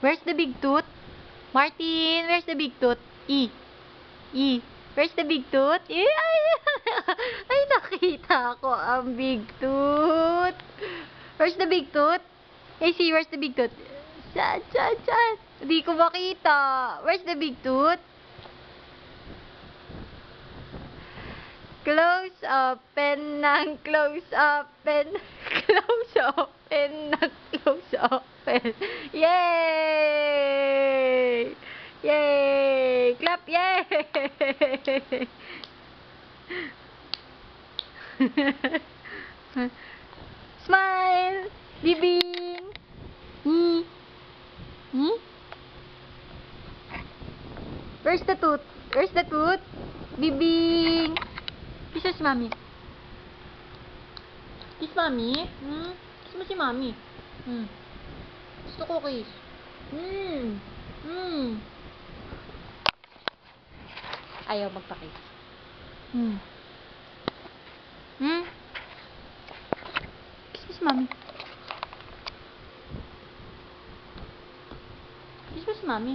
Where's the big tooth? Martin, where's the big tooth? E. Where's the big tooth? Ay, nakita ko ang big tooth. Where's the big tooth? AC, where's the big tooth? Diyan. Hindi ko makita. Where's the big tooth? Close open ng close open. Close open ng close open. Yay! Yay! Clap! Yay! Smile! Bibing! Where's the tooth? Where's the tooth? Bibing! Kiss si Mami. Kiss Mami? Kiss mo si Mami. Gusto ko kiss. Ayaw magpa-kiss. Kiss mo si Mami. Kiss mo si Mami.